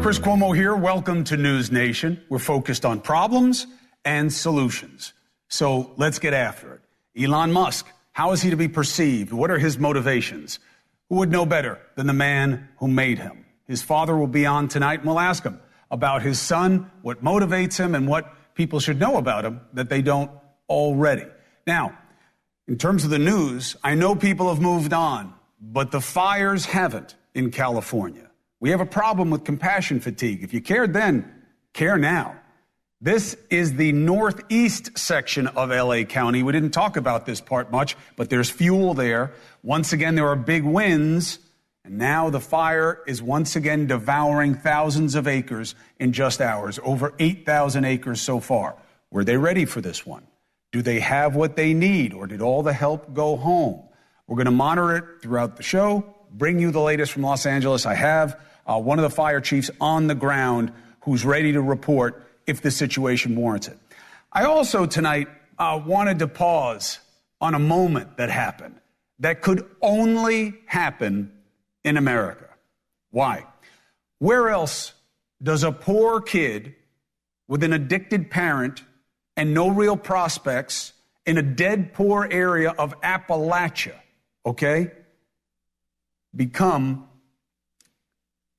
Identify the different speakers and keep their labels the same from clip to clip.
Speaker 1: Chris Cuomo here. Welcome to NewsNation. We're focused on problems and solutions. So let's get after it. Elon Musk, how is he to be perceived? What are his motivations? Who would know better than the man who made him? His father will be on tonight, and we'll ask him about his son, what motivates him, and what people should know about him that they don't already. Now, in terms of the news, I know people have moved on, but the fires haven't in California. We have a problem with compassion fatigue. If you cared then, care now. This is the northeast section of LA County. We didn't talk about this part much, but there's fuel there. Once again, there are big winds, and now the fire is once again devouring thousands of acres in just hours, over 8,000 acres so far. Were they ready for this one? Do they have what they need, or did all the help go home? We're going to monitor it throughout the show, bring you the latest from Los Angeles. I have one of the fire chiefs on the ground who's ready to report if the situation warrants it. I also tonight wanted to pause on a moment that happened that could only happen in America. Why? Where else does a poor kid with an addicted parent and no real prospects in a dead poor area of Appalachia, become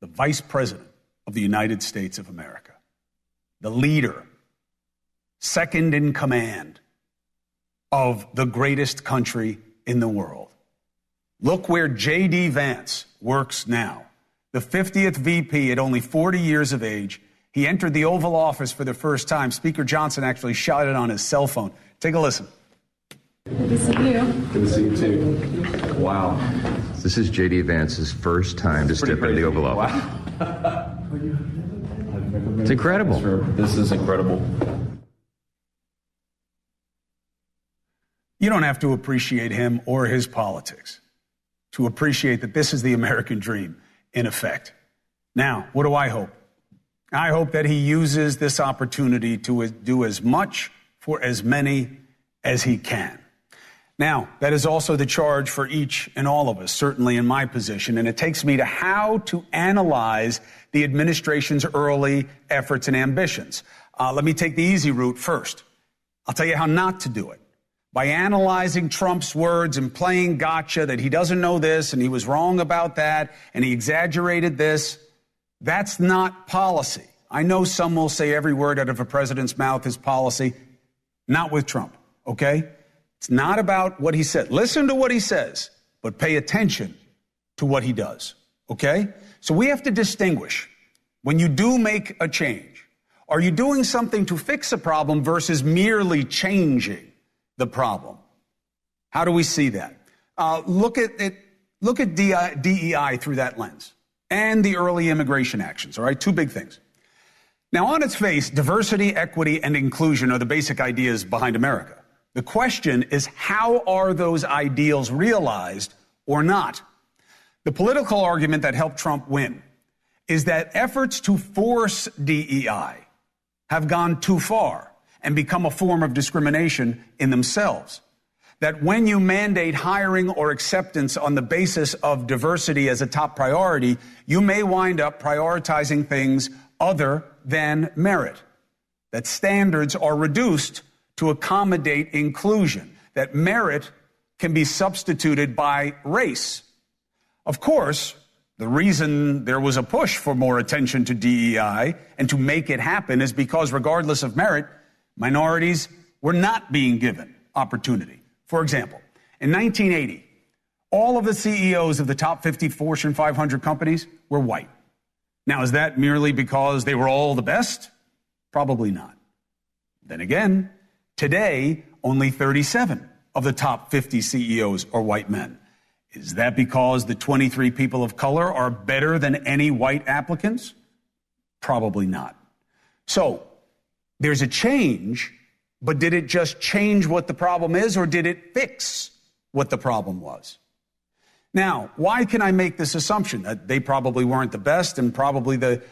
Speaker 1: the vice president of the United States of America, the leader, second in command of the greatest country in the world? Look where J.D. Vance works now, the 50th VP at only 40 years of age. He entered the Oval Office for the first time. Speaker Johnson actually shot it on his cell phone. Take a listen.
Speaker 2: Good to see you.
Speaker 3: Good to see you too. Wow.
Speaker 4: This is J.D. Vance's first time to step into the Oval Office.
Speaker 3: Wow.
Speaker 4: It's incredible.
Speaker 3: This is incredible.
Speaker 1: You don't have to appreciate him or his politics to appreciate that this is the American dream in effect. Now, what do I hope? I hope that he uses this opportunity to do as much for as many as he can. Now, that is also the charge for each and all of us, certainly in my position, and it takes me to how to analyze the administration's early efforts and ambitions. Let me take the easy route first. I'll tell you how not to do it. By analyzing Trump's words and playing gotcha that he doesn't know this and he was wrong about that and he exaggerated this, that's not policy. I know some will say every word out of a president's mouth is policy. Not with Trump, okay? It's not about what he said. Listen to what he says, but pay attention to what he does, okay? So we have to distinguish when you do make a change. Are you doing something to fix a problem versus merely changing the problem? How do we see that? Look at DEI through that lens and the early immigration actions, all right? Two big things. Now, on its face, diversity, equity, and inclusion are the basic ideas behind America. The question is, how are those ideals realized or not? The political argument that helped Trump win is that efforts to force DEI have gone too far and become a form of discrimination in themselves. That when you mandate hiring or acceptance on the basis of diversity as a top priority, you may wind up prioritizing things other than merit. That standards are reduced to accommodate inclusion, that merit can be substituted by race. Of course, the reason there was a push for more attention to DEI and to make it happen is because regardless of merit, minorities were not being given opportunity. For example, in 1980, all of the CEOs of the top 50 Fortune 500 companies were white. Now, is that merely because they were all the best? Probably not. Then again, today, only 37 of the top 50 CEOs are white men. Is that because the 23 people of color are better than any white applicants? Probably not. So, there's a change, but did it just change what the problem is, or did it fix what the problem was? Now, why can I make this assumption that they probably weren't the best and probably the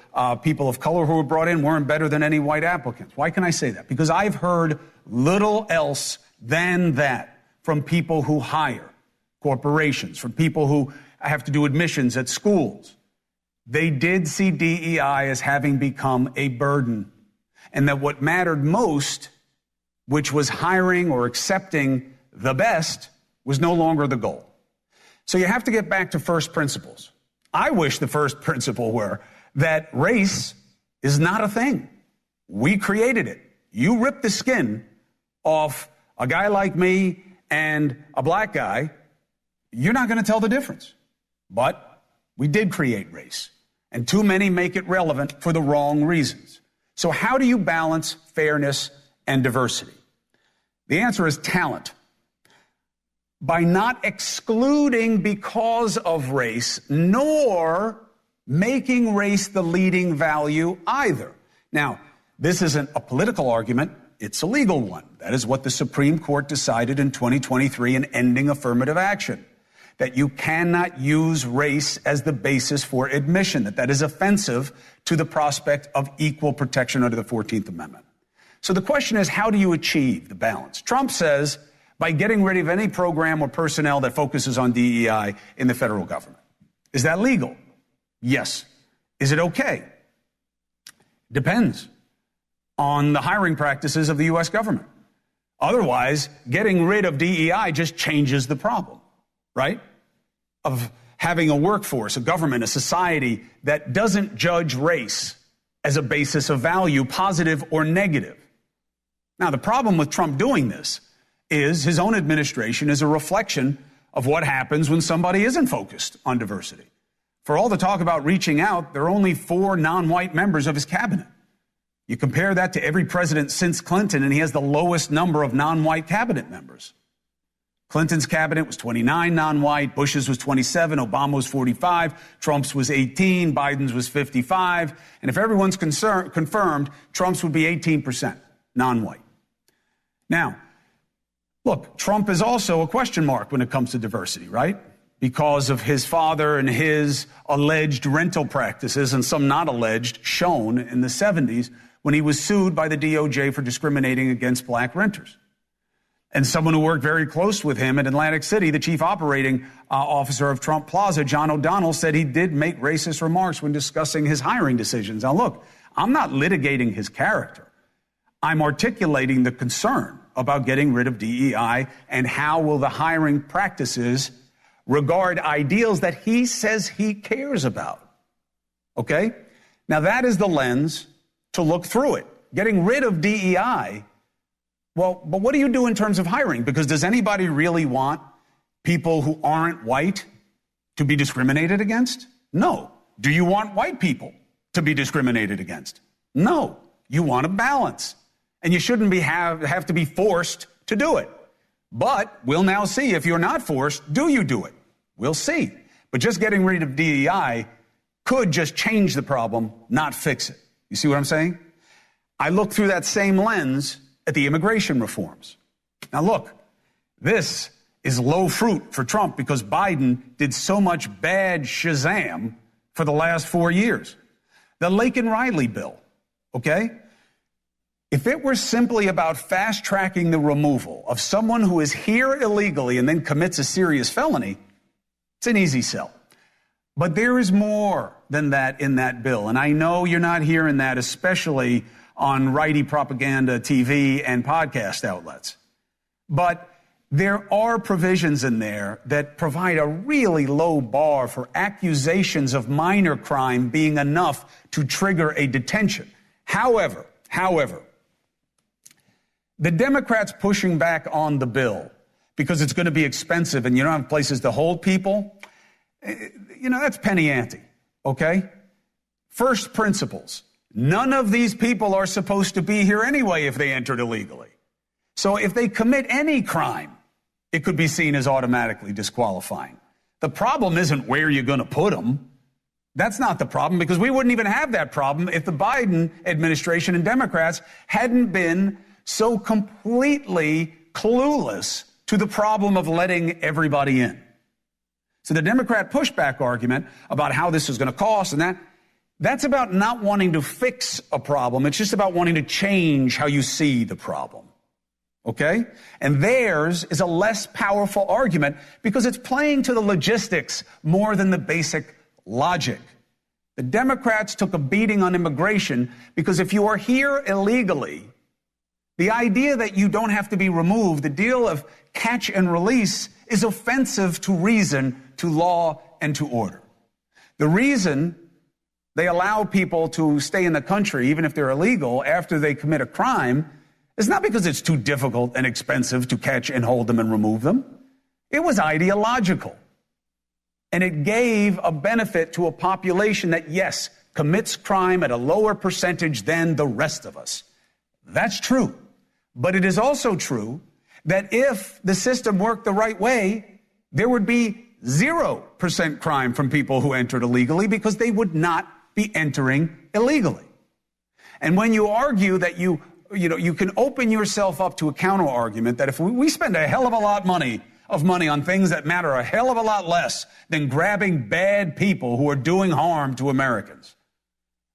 Speaker 1: people of color who were brought in weren't better than any white applicants? Why can I say that? Because I've heard little else than that from people who hire corporations, from people who have to do admissions at schools. They did see DEI as having become a burden, and that what mattered most, which was hiring or accepting the best, was no longer the goal. So you have to get back to first principles. I wish the first principle were that race is not a thing. We created it. You rip the skin off a guy like me and a black guy, you're not going to tell the difference. But we did create race, and too many make it relevant for the wrong reasons. So how do you balance fairness and diversity? The answer is talent. By not excluding because of race, nor making race the leading value either. Now, this isn't a political argument, it's a legal one. That is what the Supreme Court decided in 2023 in ending affirmative action. That you cannot use race as the basis for admission, that is offensive to the prospect of equal protection under the 14th Amendment. So the question is, how do you achieve the balance? Trump says, by getting rid of any program or personnel that focuses on DEI in the federal government. Is that legal? Yes. Is it okay? Depends on the hiring practices of the U.S. government. Otherwise, getting rid of DEI just changes the problem, right? Of having a workforce, a government, a society that doesn't judge race as a basis of value, positive or negative. Now, the problem with Trump doing this is his own administration is a reflection of what happens when somebody isn't focused on diversity. For all the talk about reaching out, there are only 4 non-white members of his cabinet. You compare that to every president since Clinton, and he has the lowest number of non-white cabinet members. Clinton's cabinet was 29 non-white, Bush's was 27, Obama was 45, Trump's was 18, Biden's was 55, and if everyone's confirmed, Trump's would be 18% non-white. Now, look, Trump is also a question mark when it comes to diversity, right? Because of his father and his alleged rental practices, and some not alleged, shown in the 70s when he was sued by the DOJ for discriminating against black renters. And someone who worked very close with him in Atlantic City, the chief operating officer of Trump Plaza, John O'Donnell, said he did make racist remarks when discussing his hiring decisions. Now, look, I'm not litigating his character. I'm articulating the concern about getting rid of DEI and how will the hiring practices regard ideals that he says he cares about. Okay? Now, that is the lens to look through it. Getting rid of DEI, well, but what do you do in terms of hiring? Because does anybody really want people who aren't white to be discriminated against? No. Do you want white people to be discriminated against? No. You want a balance. And you shouldn't have to be forced to do it. But we'll now see if you're not forced, do you do it? We'll see. But just getting rid of DEI could just change the problem, not fix it. You see what I'm saying? I look through that same lens at the immigration reforms. Now look, this is low fruit for Trump because Biden did so much bad shazam for the last 4 years. The Laken Riley bill, okay? If it were simply about fast-tracking the removal of someone who is here illegally and then commits a serious felony, it's an easy sell. But there is more than that in that bill. And I know you're not hearing that, especially on righty propaganda TV and podcast outlets. But there are provisions in there that provide a really low bar for accusations of minor crime being enough to trigger a detention. However, the Democrats pushing back on the bill because it's going to be expensive and you don't have places to hold people, that's penny ante, okay? First principles. None of these people are supposed to be here anyway if they entered illegally. So if they commit any crime, it could be seen as automatically disqualifying. The problem isn't where you're going to put them. That's not the problem, because we wouldn't even have that problem if the Biden administration and Democrats hadn't been so completely clueless to the problem of letting everybody in. So the Democrat pushback argument about how this is going to cost and that's about not wanting to fix a problem. It's just about wanting to change how you see the problem. Okay? And theirs is a less powerful argument because it's playing to the logistics more than the basic logic. The Democrats took a beating on immigration because if you are here illegally, the idea that you don't have to be removed, the deal of catch and release, is offensive to reason, to law, and to order. The reason they allow people to stay in the country, even if they're illegal, after they commit a crime, is not because it's too difficult and expensive to catch and hold them and remove them. It was ideological. And it gave a benefit to a population that, yes, commits crime at a lower percentage than the rest of us. That's true. But it is also true that if the system worked the right way, there would be 0% crime from people who entered illegally because they would not be entering illegally. And when you argue that you can open yourself up to a counter argument that if we spend a hell of a lot of money on things that matter a hell of a lot less than grabbing bad people who are doing harm to Americans.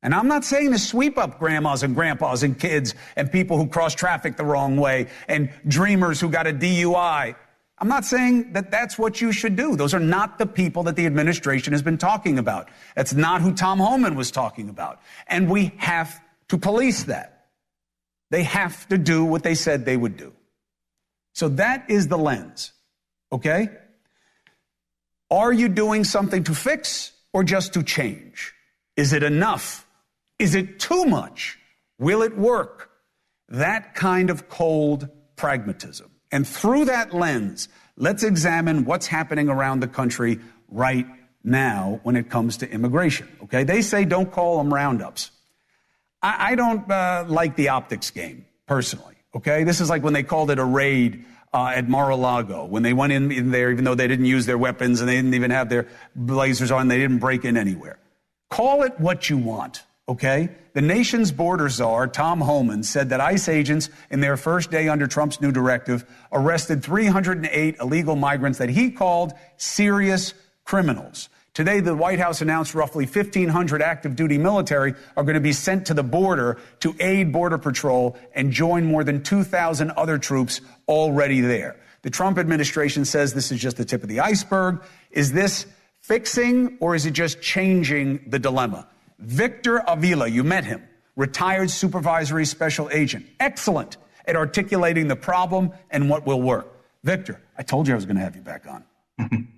Speaker 1: And I'm not saying to sweep up grandmas and grandpas and kids and people who cross traffic the wrong way and dreamers who got a DUI. I'm not saying that that's what you should do. Those are not the people that the administration has been talking about. That's not who Tom Homan was talking about. And we have to police that. They have to do what they said they would do. So that is the lens. Okay? Are you doing something to fix or just to change? Is it enough? Is it too much? Will it work? That kind of cold pragmatism. And through that lens, let's examine what's happening around the country right now when it comes to immigration. Okay? They say don't call them roundups. I don't like the optics game, personally. Okay? This is like when they called it a raid at Mar-a-Lago, when they went in there, even though they didn't use their weapons and they didn't even have their blazers on, they didn't break in anywhere. Call it what you want, okay? The nation's border czar, Tom Homan, said that ICE agents in their first day under Trump's new directive arrested 308 illegal migrants that he called serious criminals. Today, the White House announced roughly 1,500 active duty military are going to be sent to the border to aid Border Patrol and join more than 2,000 other troops already there. The Trump administration says this is just the tip of the iceberg. Is this fixing or is it just changing the dilemma? Victor Avila, you met him, retired supervisory special agent. Excellent at articulating the problem and what will work. Victor, I told you I was going to have you back on.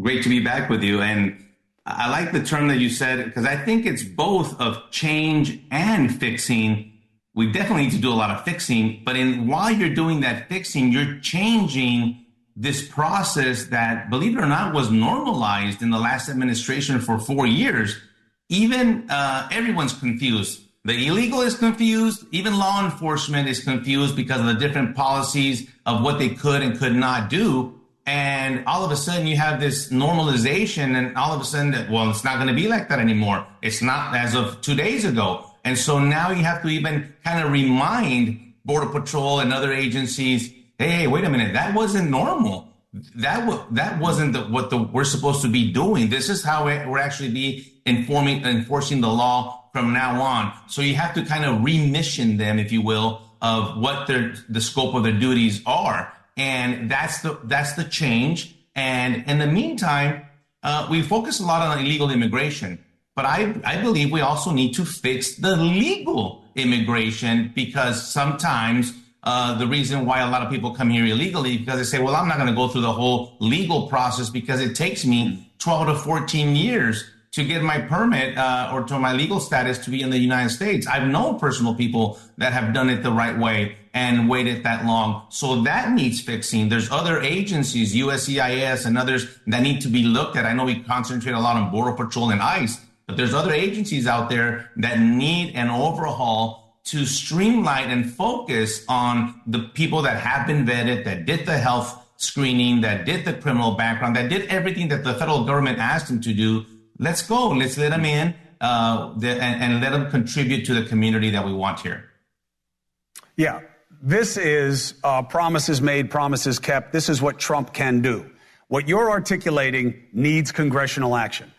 Speaker 5: Great to be back with you. And I like the term that you said, because I think it's both of change and fixing. We definitely need to do a lot of fixing, but while you're doing that fixing, you're changing this process that, believe it or not, was normalized in the last administration for 4 years. Even everyone's confused. The illegal is confused. Even law enforcement is confused because of the different policies of what they could and could not do. And all of a sudden you have this normalization, and all of a sudden, it's not going to be like that anymore. It's not as of 2 days ago. And so now you have to even kind of remind Border Patrol and other agencies, hey, wait a minute, that wasn't normal. That wasn't what we're supposed to be doing. This is how we're actually be enforcing the law from now on. So you have to kind of remission them, if you will, of what the scope of their duties are. And that's the change. And in the meantime, we focus a lot on illegal immigration. But I believe we also need to fix the legal immigration, because sometimes the reason why a lot of people come here illegally, because they say, well, I'm not going to go through the whole legal process because it takes me 12 to 14 years to get my permit or to my legal status to be in the United States. I've known personal people that have done it the right way and waited that long. So that needs fixing. There's other agencies, USCIS and others, that need to be looked at. I know we concentrate a lot on Border Patrol and ICE, but there's other agencies out there that need an overhaul to streamline and focus on the people that have been vetted, that did the health screening, that did the criminal background, that did everything that the federal government asked them to do. Let's go. Let's let them in and let them contribute to the community that we want here.
Speaker 1: Yeah, this is promises made, promises kept. This is what Trump can do. What you're articulating needs congressional action.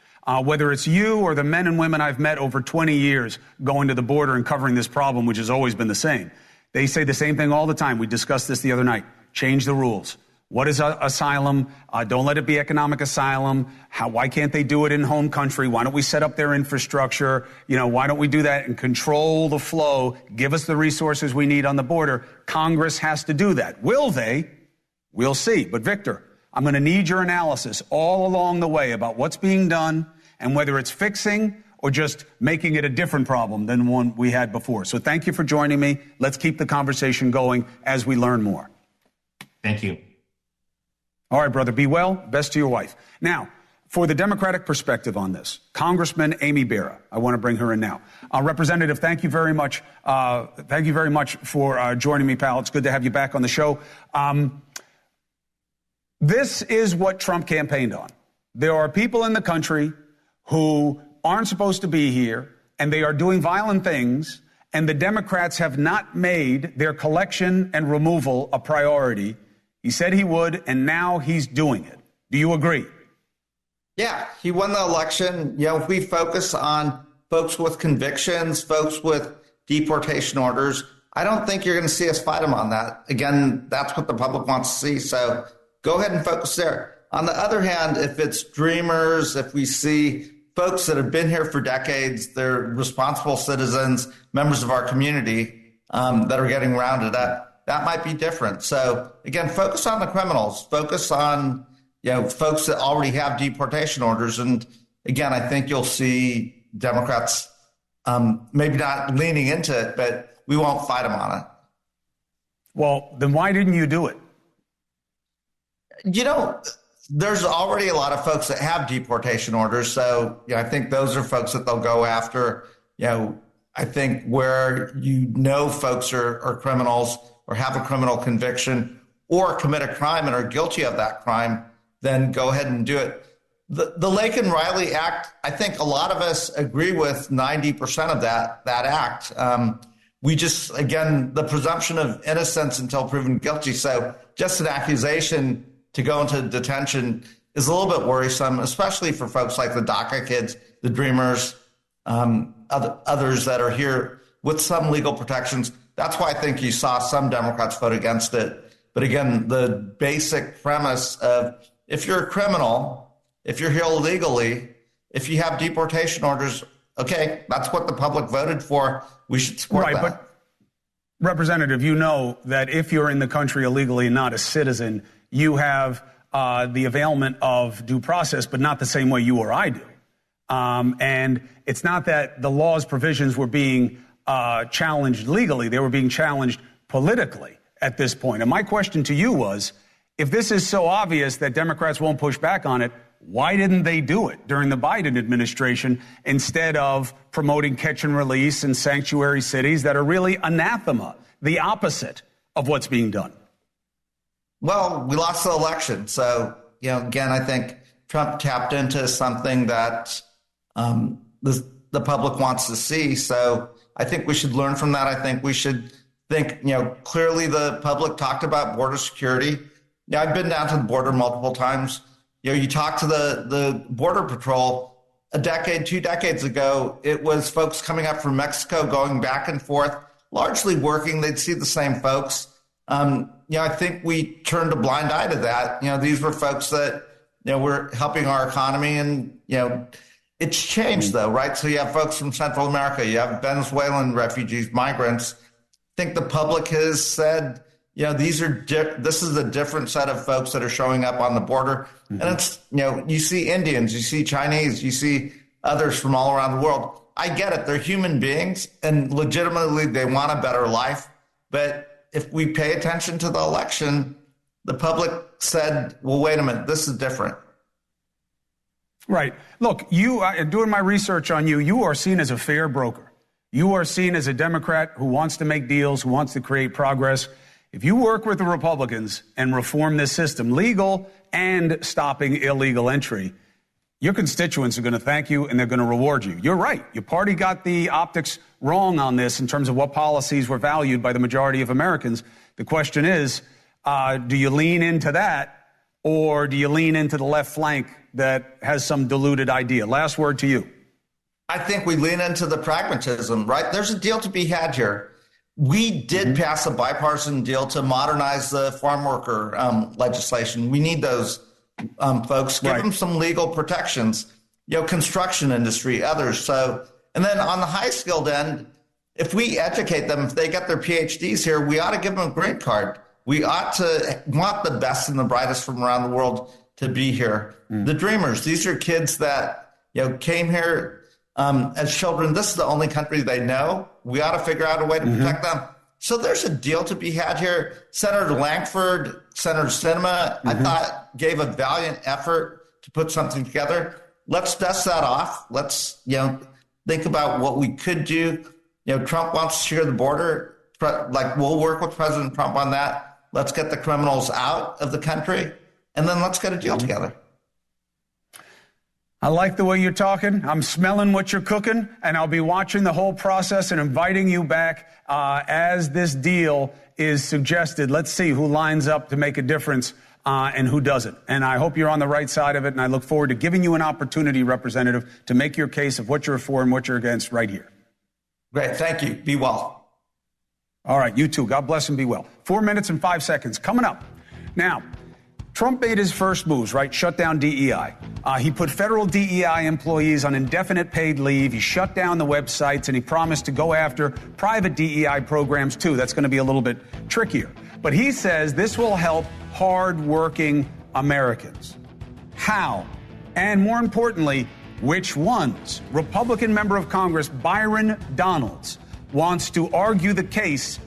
Speaker 1: Whether it's you or the men and women I've met over 20 years going to the border and covering this problem, which has always been the same. They say the same thing all the time. We discussed this the other night. Change the rules. What is asylum? Don't let it be economic asylum. Why can't they do it in home country? Why don't we set up their infrastructure? Why don't we do that and control the flow? Give us the resources we need on the border. Congress has to do that. Will they? We'll see. But Victor, I'm going to need your analysis all along the way about what's being done and whether it's fixing or just making it a different problem than one we had before. So thank you for joining me. Let's keep the conversation going as we learn more.
Speaker 5: Thank you.
Speaker 1: All right, brother, be well. Best to your wife. Now, for the Democratic perspective on this, Congressman Amy Bera, I want to bring her in now. Representative, thank you very much. Thank you very much for joining me, pal. It's good to have you back on the show. This is what Trump campaigned on. There are people in the country who aren't supposed to be here, and they are doing violent things, and the Democrats have not made their collection and removal a priority. He said he would, and now he's doing it. Do you agree?
Speaker 6: Yeah, he won the election. If we focus on folks with convictions, folks with deportation orders, I don't think you're going to see us fight him on that. Again, that's what the public wants to see. So go ahead and focus there. On the other hand, if it's dreamers, if we see folks that have been here for decades, they're responsible citizens, members of our community that are getting rounded up, that might be different. So again, focus on the criminals, focus on, folks that already have deportation orders. And again, I think you'll see Democrats maybe not leaning into it, but we won't fight them on it.
Speaker 1: Well, then why didn't you do it?
Speaker 6: There's already a lot of folks that have deportation orders. So I think those are folks that they'll go after. I think where folks are criminals or have a criminal conviction or commit a crime and are guilty of that crime, then go ahead and do it. The Lake and Riley Act, I think a lot of us agree with 90% of that act. We just, again, the presumption of innocence until proven guilty. So just an accusation to go into detention is a little bit worrisome, especially for folks like the DACA kids, the Dreamers, others that are here with some legal protections. That's why I think you saw some Democrats vote against it. But again, the basic premise of if you're a criminal, if you're here illegally, if you have deportation orders, okay, that's what the public voted for. We should support that.
Speaker 1: But Representative, you know that if you're in the country illegally and not a citizen, you have the availment of due process, but not the same way you or I do. And it's not that the law's provisions were being challenged legally. They were being challenged politically at this point. And my question to you was, if this is so obvious that Democrats won't push back on it, why didn't they do it during the Biden administration instead of promoting catch and release and sanctuary cities that are really anathema, the opposite of what's being done?
Speaker 6: Well, we lost the election. So, again, I think Trump tapped into something that the public wants to see. So I think we should learn from that. I think we should think, clearly the public talked about border security. I've been down to the border multiple times. You talk to the Border Patrol a decade, 2 decades ago, it was folks coming up from Mexico, going back and forth, largely working. They'd see the same folks. I think we turned a blind eye to that. These were folks that, were helping our economy, and, it's changed though, right? So you have folks from Central America, you have Venezuelan refugees, migrants. I think the public has said, this is a different set of folks that are showing up on the border. Mm-hmm. And it's, you see Indians, you see Chinese, you see others from all around the world. I get it. They're human beings and legitimately they want a better life. But if we pay attention to the election, the public said, well, wait a minute, this is different.
Speaker 1: Right. Look, doing my research on you, you are seen as a fair broker. You are seen as a Democrat who wants to make deals, who wants to create progress. If you work with the Republicans and reform this system, legal and stopping illegal entry, your constituents are going to thank you and they're going to reward you. You're right. Your party got the optics wrong on this in terms of what policies were valued by the majority of Americans. The question is, do you lean into that or do you lean into the left flank that has some diluted idea? Last word to you.
Speaker 6: I think we lean into the pragmatism, right? There's a deal to be had here. We did pass a bipartisan deal to modernize the farm worker legislation. We need those folks. Give them some legal protections, construction industry, others. So, and then on the high skilled end, if we educate them, if they get their PhDs here, we ought to give them a green card. We ought to want the best and the brightest from around the world to be here. The dreamers, these are kids that came here as children. This is the only country they know. We ought to figure out a way to protect them. So there's a deal to be had here. Senator Langford, Senator Sinema, I thought gave a valiant effort to put something together. Let's dust that off. Let's think about what we could do. Trump wants to secure the border. We'll work with President Trump on that. Let's get the criminals out of the country, and then let's get a deal together.
Speaker 1: I like the way you're talking. I'm smelling what you're cooking, and I'll be watching the whole process and inviting you back as this deal is suggested. Let's see who lines up to make a difference and who doesn't. And I hope you're on the right side of it, and I look forward to giving you an opportunity, Representative, to make your case of what you're for and what you're against right here.
Speaker 6: Great. Thank you. Be well.
Speaker 1: All right. You too. God bless and be well. 4 minutes and 5 seconds coming up. Now, Trump made his first moves, right? Shut down DEI. He put federal DEI employees on indefinite paid leave. He shut down the websites, and he promised to go after private DEI programs, too. That's going to be a little bit trickier. But he says this will help hardworking Americans. How? And more importantly, which ones? Republican member of Congress Byron Donalds wants to argue the case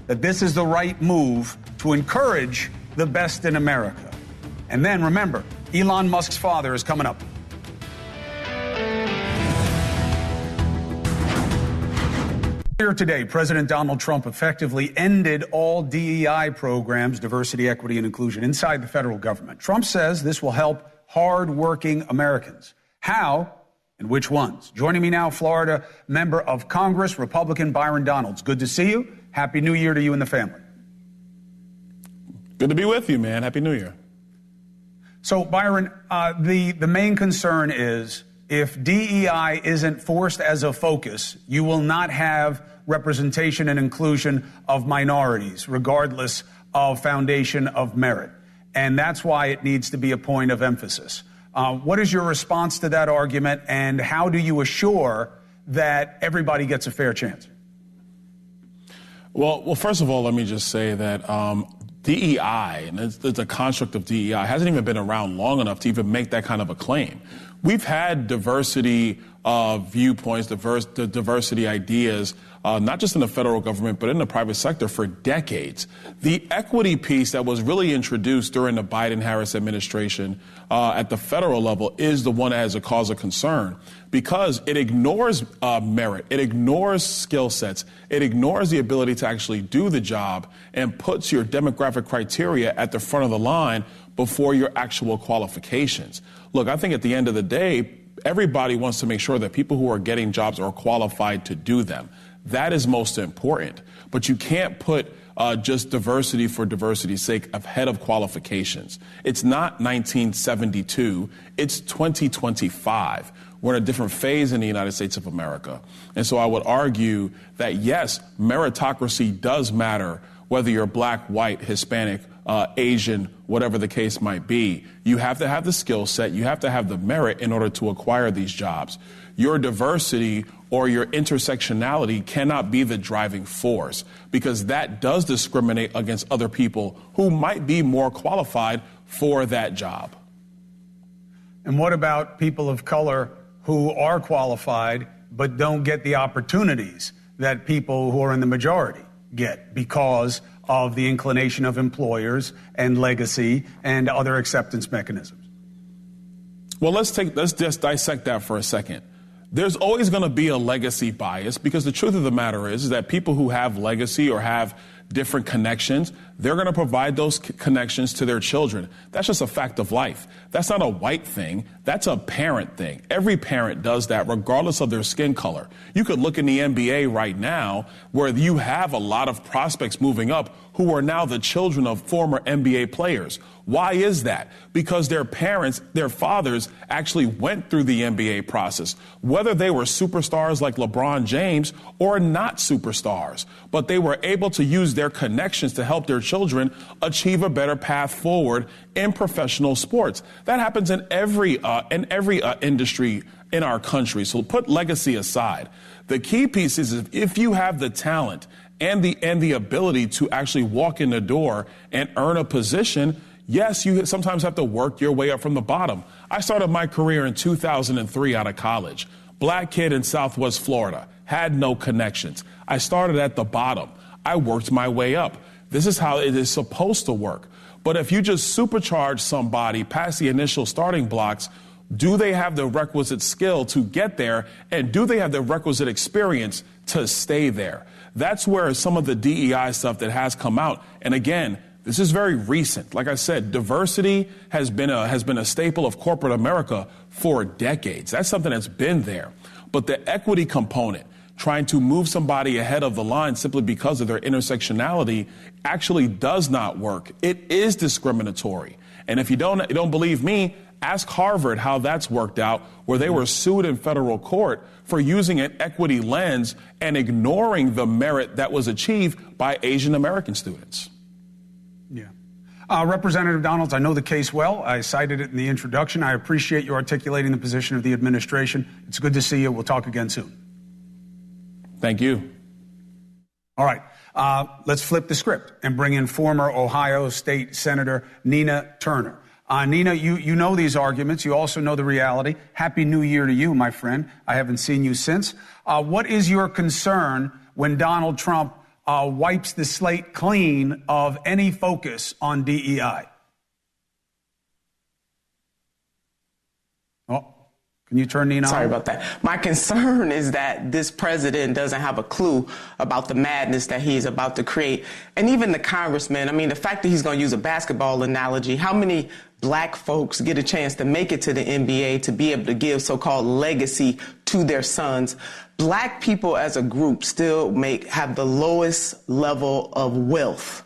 Speaker 1: that this is the right move to encourage the best in America. And then remember, Elon Musk's father is coming up. Earlier today, President Donald Trump effectively ended all DEI programs, diversity, equity, and inclusion, inside the federal government. Trump says this will help hardworking Americans. How and which ones? Joining me now, Florida member of Congress, Republican Byron Donalds. Good to see you. Happy New Year to you and the family.
Speaker 7: Good to be with you, man. Happy New Year.
Speaker 1: So, Byron, the main concern is if DEI isn't forced as a focus, you will not have representation and inclusion of minorities, regardless of foundation of merit. And that's why it needs to be a point of emphasis. What is your response to that argument, and how do you assure that everybody gets a fair chance?
Speaker 7: Well, first of all, let me just say that DEI, and the construct of DEI, hasn't even been around long enough to even make that kind of a claim. We've had diversity of viewpoints, diversity ideas, not just in the federal government, but in the private sector for decades. The equity piece that was really introduced during the Biden-Harris administration at the federal level is the one that has a cause of concern because it ignores merit, it ignores skill sets, it ignores the ability to actually do the job and puts your demographic criteria at the front of the line before your actual qualifications. Look, I think at the end of the day, everybody wants to make sure that people who are getting jobs are qualified to do them. That is most important. But you can't put just diversity for diversity's sake ahead of qualifications. It's not 1972. It's 2025. We're in a different phase in the United States of America. And so I would argue that, yes, meritocracy does matter, whether you're black, white, Hispanic, Asian, whatever the case might be. You have to have the skill set. You have to have the merit in order to acquire these jobs. Your diversity or your intersectionality cannot be the driving force because that does discriminate against other people who might be more qualified for that job.
Speaker 1: And what about people of color who are qualified but don't get the opportunities that people who are in the majority get because of the inclination of employers and legacy and other acceptance mechanisms?
Speaker 7: Well, let's just dissect that for a second. There's always going to be a legacy bias because the truth of the matter is that people who have legacy or have different connections, they're going to provide those connections to their children. That's just a fact of life. That's not a white thing. That's a parent thing. Every parent does that regardless of their skin color. You could look in the NBA right now where you have a lot of prospects moving up who are now the children of former NBA players. Why is that? Because their parents, their fathers actually went through the NBA process, whether they were superstars like LeBron James or not superstars, but they were able to use their connections to help their children achieve a better path forward in professional sports. That happens in every industry in our country. So put legacy aside. The key piece is if you have the talent and the ability to actually walk in the door and earn a position, yes, you sometimes have to work your way up from the bottom. I started my career in 2003 out of college. Black kid in Southwest Florida, had no connections. I started at the bottom. I worked my way up. This is how it is supposed to work. But if you just supercharge somebody past the initial starting blocks, do they have the requisite skill to get there? And do they have the requisite experience to stay there? That's where some of the DEI stuff that has come out. And again, this is very recent. Like I said, diversity has been a staple of corporate America for decades. That's something that's been there. But the equity component, trying to move somebody ahead of the line simply because of their intersectionality, actually does not work. It is discriminatory. And if you don't believe me, ask Harvard how that's worked out, where they were sued in federal court for using an equity lens and ignoring the merit that was achieved by Asian American students.
Speaker 1: Yeah. Representative Donalds, I know the case well. I cited it in the introduction. I appreciate you articulating the position of the administration. It's good to see you. We'll talk again soon.
Speaker 7: Thank you.
Speaker 1: All right. Let's flip the script and bring in former Ohio State Senator Nina Turner. Nina, you know these arguments. You also know the reality. Happy New Year to you, my friend. I haven't seen you since. What is your concern when Donald Trump wipes the slate clean of any focus on DEI? Oh, can you turn Nina on?
Speaker 8: Sorry about that. My concern is that this president doesn't have a clue about the madness that he is about to create. And even the congressman, I mean, the fact that he's going to use a basketball analogy, how many black folks get a chance to make it to the NBA to be able to give so-called legacy to their sons? Black people as a group still have the lowest level of wealth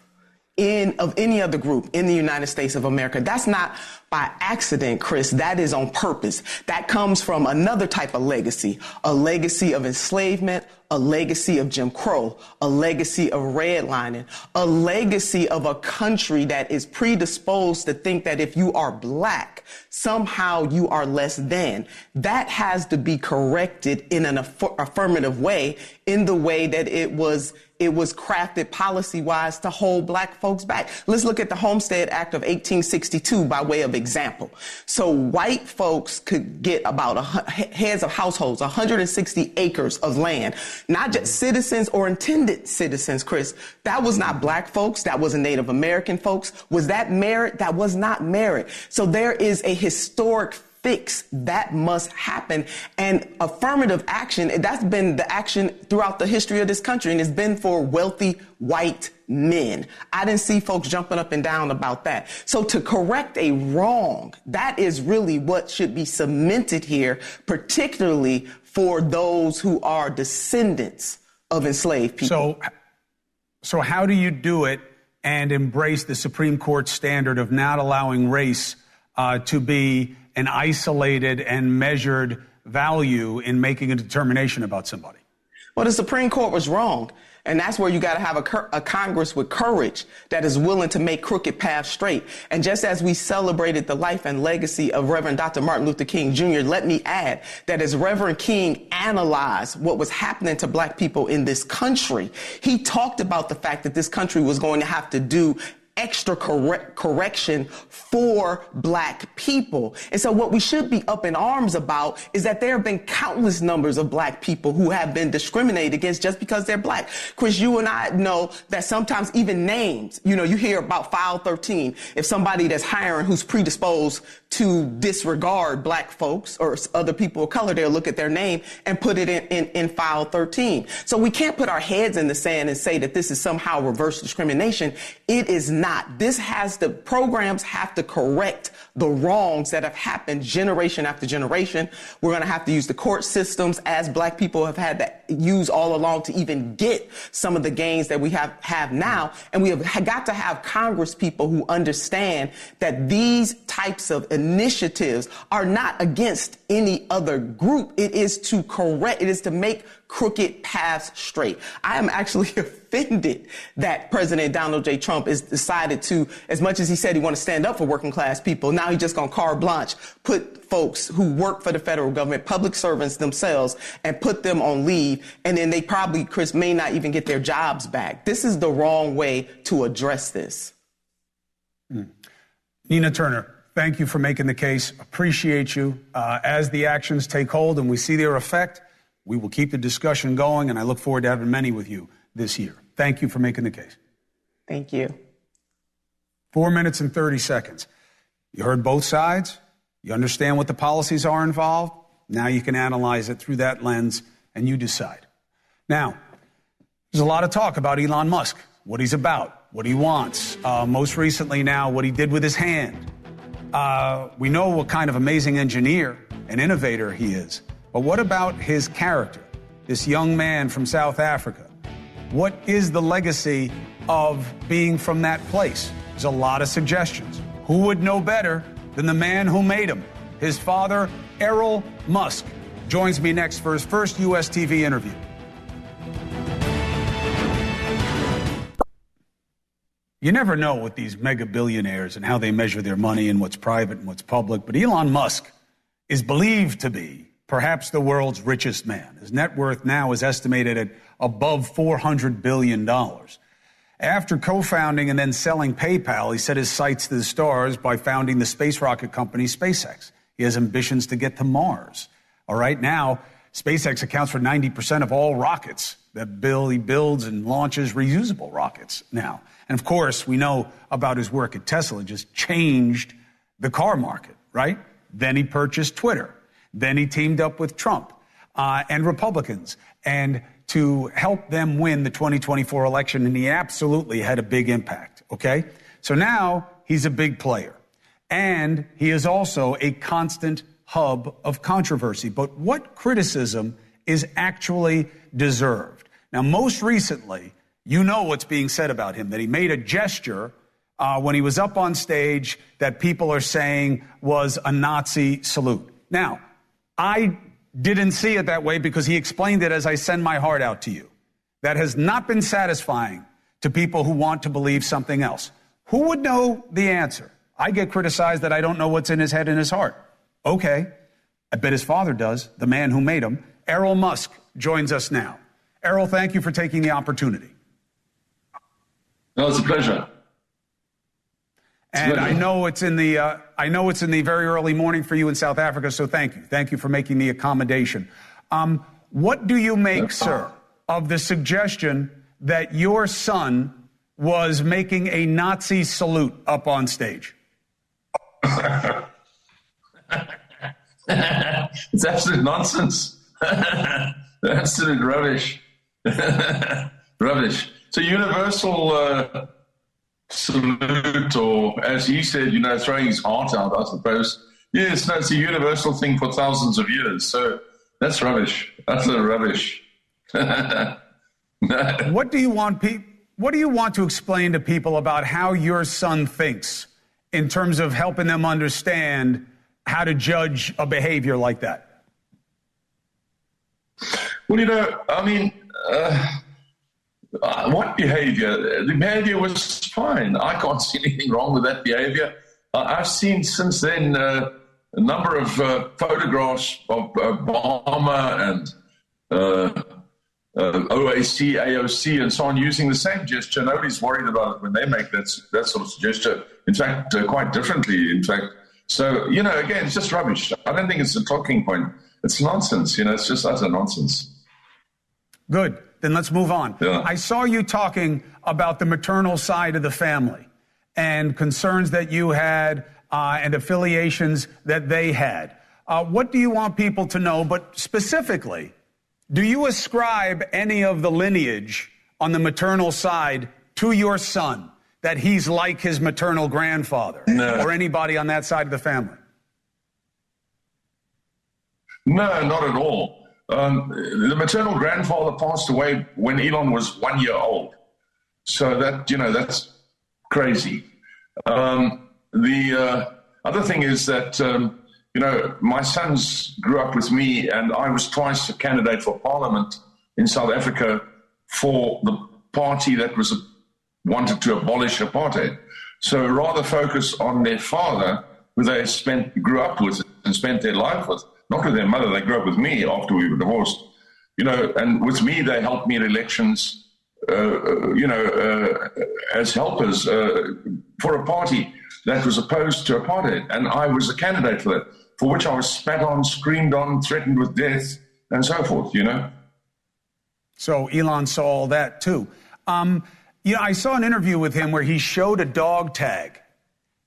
Speaker 8: of any other group in the United States of America. That's not by accident, Chris. That is on purpose. That comes from another type of legacy, a legacy of enslavement, a legacy of Jim Crow, a legacy of redlining, a legacy of a country that is predisposed to think that if you are black, somehow you are less than. That has to be corrected in an affirmative way, in the way that it was crafted policy-wise to hold black folks back. Let's look at the Homestead Act of 1862 by way of example. So white folks could get about heads of households, 160 acres of land, not just citizens or intended citizens, Chris. That was not black folks. That wasn't Native American folks. Was that merit? That was not merit. So there is a historic fix that must happen. And affirmative action, that's been the action throughout the history of this country, and it's been for wealthy white men. I didn't see folks jumping up and down about that. So to correct a wrong, that is really what should be cemented here, particularly for those who are descendants of enslaved people.
Speaker 1: So how do you do it and embrace the Supreme Court standard of not allowing race to be an isolated and measured value in making a determination about somebody?
Speaker 8: Well, the Supreme Court was wrong. And that's where you got to have a Congress with courage that is willing to make crooked paths straight. And just as we celebrated the life and legacy of Reverend Dr. Martin Luther King Jr., let me add that as Reverend King analyzed what was happening to black people in this country, he talked about the fact that this country was going to have to do extra correction for black people. And so what we should be up in arms about is that there have been countless numbers of black people who have been discriminated against just because they're black. Chris, you and I know that sometimes even names, you hear about file 13. If somebody that's hiring who's predisposed to disregard black folks or other people of color. They'll look at their name and put it in file 13. So we can't put our heads in the sand and say that this is somehow reverse discrimination. It is not. Programs have to correct the wrongs that have happened generation after generation. We're going to have to use the court systems, as black people have had to use all along, to even get some of the gains that we have now. And we have got to have Congress people who understand that these types of initiatives are not against any other group. It is to make crooked paths straight. I am actually offended that President Donald J. Trump has decided to, as much as he said he want to stand up for working class people, now he's just going to carte blanche put folks who work for the federal government, public servants themselves, and put them on leave. And then they probably, Chris, may not even get their jobs back. This is the wrong way to address this.
Speaker 1: Nina Turner, thank you for making the case. Appreciate you. As the actions take hold and we see their effect, we will keep the discussion going, and I look forward to having many with you this year. Thank you for making the case.
Speaker 8: Thank you.
Speaker 1: 4 minutes and 30 seconds. You heard both sides. You understand what the policies are involved. Now you can analyze it through that lens, and you decide. Now, there's a lot of talk about Elon Musk, what he's about, what he wants. Most recently now, what he did with his hand. We know what kind of amazing engineer and innovator he is. But what about his character, this young man from South Africa? What is the legacy of being from that place? There's a lot of suggestions. Who would know better than the man who made him? His father, Errol Musk, joins me next for his first U.S. TV interview. You never know with these mega billionaires and how they measure their money and what's private and what's public, but Elon Musk is believed to be perhaps the world's richest man. His net worth now is estimated at above $400 billion. After co-founding and then selling PayPal, he set his sights to the stars by founding the space rocket company SpaceX. He has ambitions to get to Mars. All right, now, SpaceX accounts for 90% of all rockets that he builds and launches reusable rockets now. And of course, we know about his work at Tesla, just changed the car market, right? Then he purchased Twitter. Then he teamed up with Trump and Republicans and to help them win the 2024 election. And he absolutely had a big impact. OK, so now he's a big player and he is also a constant hub of controversy. But what criticism is actually deserved? Now, most recently, you know what's being said about him, that he made a gesture when he was up on stage that people are saying was a Nazi salute. Now, I didn't see it that way because he explained it as I send my heart out to you. That has not been satisfying to people who want to believe something else. Who would know the answer? I get criticized that I don't know what's in his head and his heart. Okay, I bet his father does, the man who made him. Errol Musk joins us now. Errol, thank you for taking the opportunity.
Speaker 3: No, it's a pleasure.
Speaker 1: And I know it's in the very early morning for you in South Africa, so thank you. Thank you for making the accommodation. What do you make, sir, of the suggestion that your son was making a Nazi salute up on stage?
Speaker 3: It's absolute nonsense. Absolute rubbish. Rubbish. It's a universal salute, or as he said, throwing his heart out, I suppose. Yes, no, it's a universal thing for thousands of years. So that's rubbish. That's rubbish.
Speaker 1: What do you want to explain to people about how your son thinks in terms of helping them understand how to judge a behavior like that?
Speaker 3: Well, what behavior? The behavior was fine. I can't see anything wrong with that behavior. I've seen since then a number of photographs of Obama and OAC, AOC, and so on using the same gesture. Nobody's worried about it when they make that sort of gesture. In fact, quite differently, in fact. So, again, it's just rubbish. I don't think it's a talking point. It's nonsense. It's just utter nonsense.
Speaker 1: Good. Then let's move on.
Speaker 3: Yeah.
Speaker 1: I saw you talking about the maternal side of the family and concerns that you had and affiliations that they had. What do you want people to know? But specifically, do you ascribe any of the lineage on the maternal side to your son, that he's like his maternal grandfather?
Speaker 3: No.
Speaker 1: Or anybody on that side of the family?
Speaker 3: No, not at all. The maternal grandfather passed away when Elon was 1 year old. So that's crazy. The other thing is that, my sons grew up with me, and I was twice a candidate for parliament in South Africa for the party that wanted to abolish apartheid. So rather focus on their father, who they grew up with and spent their life with, not with their mother. They grew up with me after we were divorced, and with me, they helped me in elections, as helpers for a party that was opposed to apartheid. And I was a candidate for that, for which I was spat on, screamed on, threatened with death, and so forth, So
Speaker 1: Elon saw all that too. I saw an interview with him where he showed a dog tag,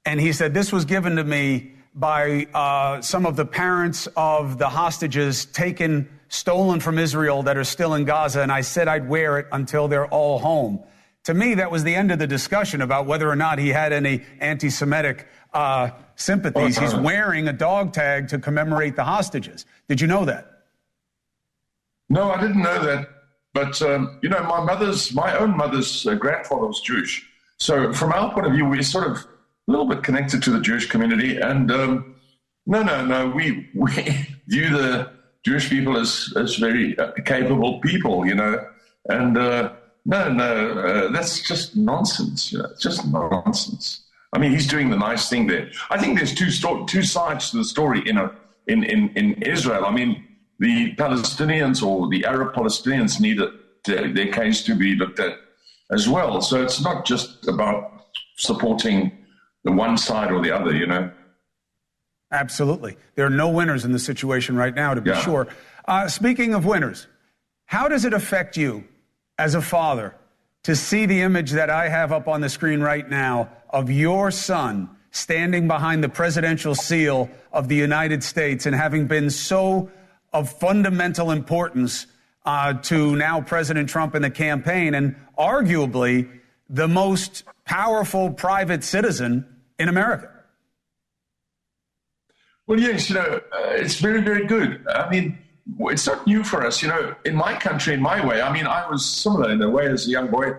Speaker 1: and he said, this was given to me by some of the parents of the hostages stolen from Israel that are still in Gaza, and I said I'd wear it until they're all home. To me, that was the end of the discussion about whether or not he had any anti-Semitic sympathies. He's wearing a dog tag to commemorate the hostages. Did you know that?
Speaker 3: No, I didn't know that. But, my own mother's grandfather was Jewish. So from our point of view, we're sort of a little bit connected to the Jewish community. And we view the Jewish people as very capable people, And that's just nonsense. It's just nonsense. I mean, he's doing the nice thing there. I think there's two sides to the story in Israel. I mean, the Palestinians or the Arab Palestinians need their case to be looked at as well. So it's not just about supporting the one side or the other,
Speaker 1: Absolutely. There are no winners in the situation right now, to be sure. Speaking of winners, how does it affect you as a father to see the image that I have up on the screen right now of your son standing behind the presidential seal of the United States and having been so of fundamental importance to now President Trump and the campaign, and arguably the most powerful private citizen in America?
Speaker 3: Well, yes, it's very, very good. I mean, it's not new for us, in my country, in my way. I mean, I was similar in a way as a young boy.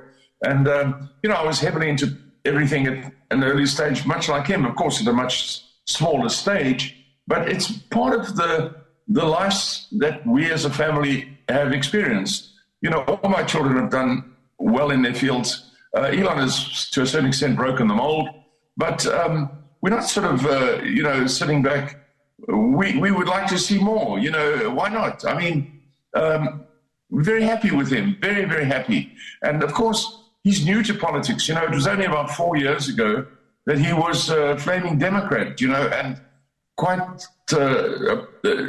Speaker 3: And, I was heavily into everything at an early stage, much like him, of course, at a much smaller stage. But it's part of the lives that we as a family have experienced. All my children have done well in their fields. Elon has, to a certain extent, broken the mold. But we're not sort of, sitting back. We would like to see more. Why not? I mean, we're very happy with him, very, very happy. And, of course, he's new to politics. It was only about 4 years ago that he was a flaming Democrat, and quite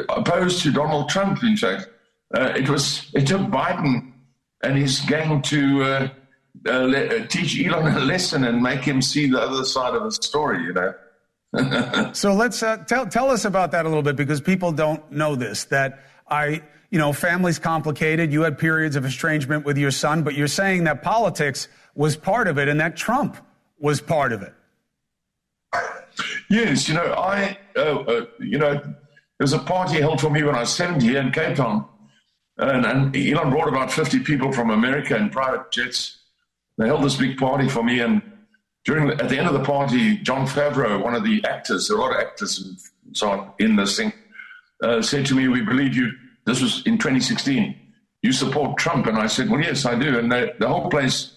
Speaker 3: opposed to Donald Trump, in fact. It took Biden and his gang to teach Elon a lesson and make him see the other side of the story,
Speaker 1: So let's tell us about that a little bit, because people don't know this, that family's complicated. You had periods of estrangement with your son, but you're saying that politics was part of it and that Trump was part of it.
Speaker 3: Yes, there's a party held for me when I was 70 here in Cape Town, and Elon brought about 50 people from America in private jets. They held this big party for me, and at the end of the party, John Favreau, one of the actors, there are a lot of actors and so on in this thing, said to me, "We believe you." This was in 2016. "You support Trump?" And I said, "Well, yes, I do." And the whole place,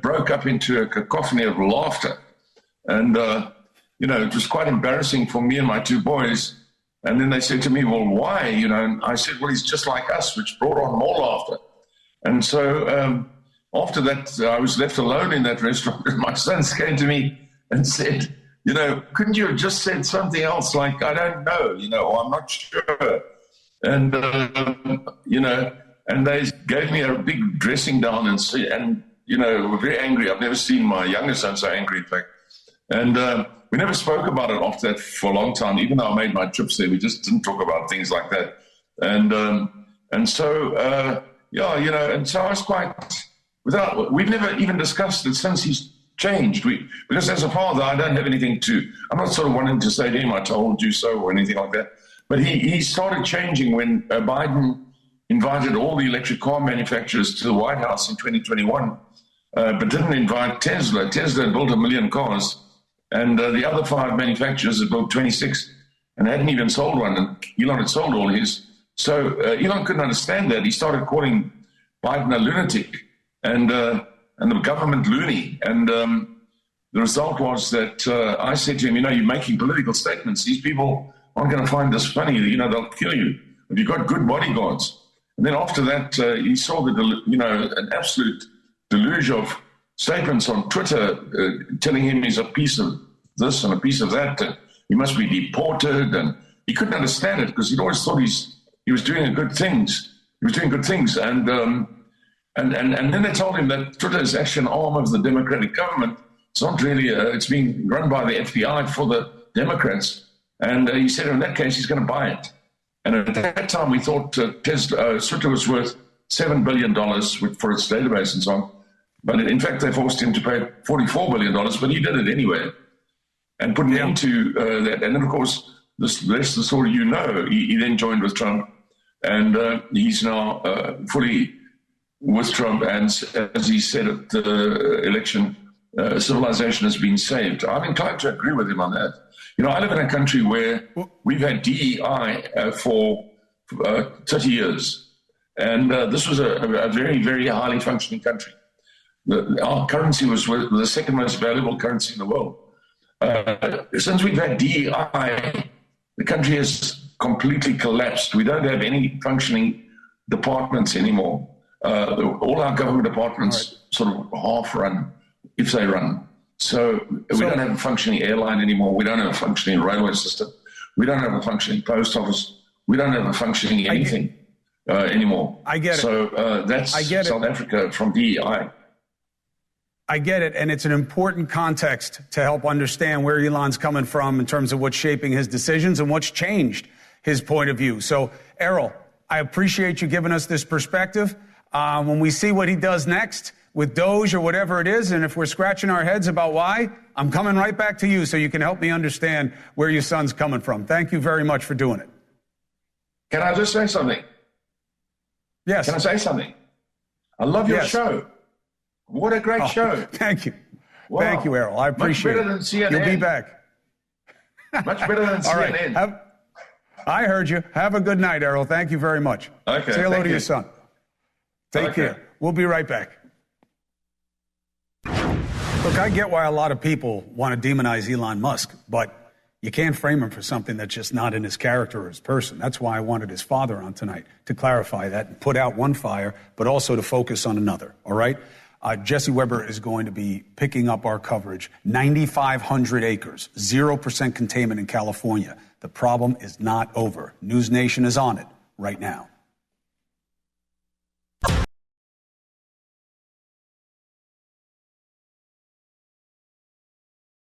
Speaker 3: broke up into a cacophony of laughter. And, it was quite embarrassing for me and my two boys. And then they said to me, "Well, why?" And I said, "Well, he's just like us," which brought on more laughter. And so after that, I was left alone in that restaurant, and my sons came to me and said, "Couldn't you have just said something else, like, I don't know, or I'm not sure?" And, and they gave me a big dressing down and were very angry. I've never seen my younger son so angry, in fact. And we never spoke about it after that for a long time. Even though I made my trips there, we just didn't talk about things like that. And so I was quite we've never even discussed it since he's changed. Because as a father, I don't have anything I'm not sort of wanting to say to him, I told you so or anything like that. But he started changing when Biden invited all the electric car manufacturers to the White House in 2021, but didn't invite Tesla. Tesla had built 1 million cars, and the other 5 manufacturers had built 26 and hadn't even sold one, and Elon had sold all his. So Elon couldn't understand that. He started calling Biden a lunatic and the government loony. And the result was that I said to him, you're making political statements. These people aren't going to find this funny. They'll kill you. But you've got good bodyguards. And then after that, he saw an absolute deluge of statements on Twitter telling him he's a piece of this and a piece of that, and he must be deported. And he couldn't understand it because he'd always thought he was doing good things. He was doing good things. And then they told him that Twitter is actually an arm of the Democratic government. It's not really, it's being run by the FBI for the Democrats. And he said in that case, he's going to buy it. And at that time, we thought Twitter was worth $7 billion for its database and so on. But in fact, they forced him to pay $44 billion, but he did it anyway and put an end to that. And then, of course, the rest of the story, he then joined with Trump. And he's now fully with Trump. And as he said at the election, civilization has been saved. I'm inclined to agree with him on that. I live in a country where we've had DEI for 30 years. And this was a very, very highly functioning country. Our currency was the second most valuable currency in the world. Since we've had DEI, the country has completely collapsed. We don't have any functioning departments anymore. All our government departments sort of half run, if they run. So we don't have a functioning airline anymore. We don't have a functioning railway system. We don't have a functioning post office. We don't have a functioning anything anymore.
Speaker 1: I get it.
Speaker 3: So that's South Africa from DEI.
Speaker 1: I get it, and it's an important context to help understand where Elon's coming from in terms of what's shaping his decisions and what's changed his point of view. So, Errol, I appreciate you giving us this perspective. When we see what he does next with Doge or whatever it is, and if we're scratching our heads about why, I'm coming right back to you so you can help me understand where your son's coming from. Thank you very much for doing it.
Speaker 3: Can I just say something?
Speaker 1: Yes.
Speaker 3: Can I say something? I love your show. What a great show.
Speaker 1: Thank you.
Speaker 3: Wow.
Speaker 1: Thank you, Errol. I appreciate it.
Speaker 3: Much better than CNN.
Speaker 1: You'll be back.
Speaker 3: Much better than CNN.
Speaker 1: All right. I heard you. Have a good night, Errol. Thank you very much.
Speaker 3: Okay.
Speaker 1: Say hello to your son. Take care. We'll be right back. Look, I get why a lot of people want to demonize Elon Musk, but you can't frame him for something that's just not in his character or his person. That's why I wanted his father on tonight, to clarify that and put out one fire, but also to focus on another, all right? Jesse Weber is going to be picking up our coverage. 9,500 acres, 0% containment in California. The problem is not over. NewsNation is on it right now.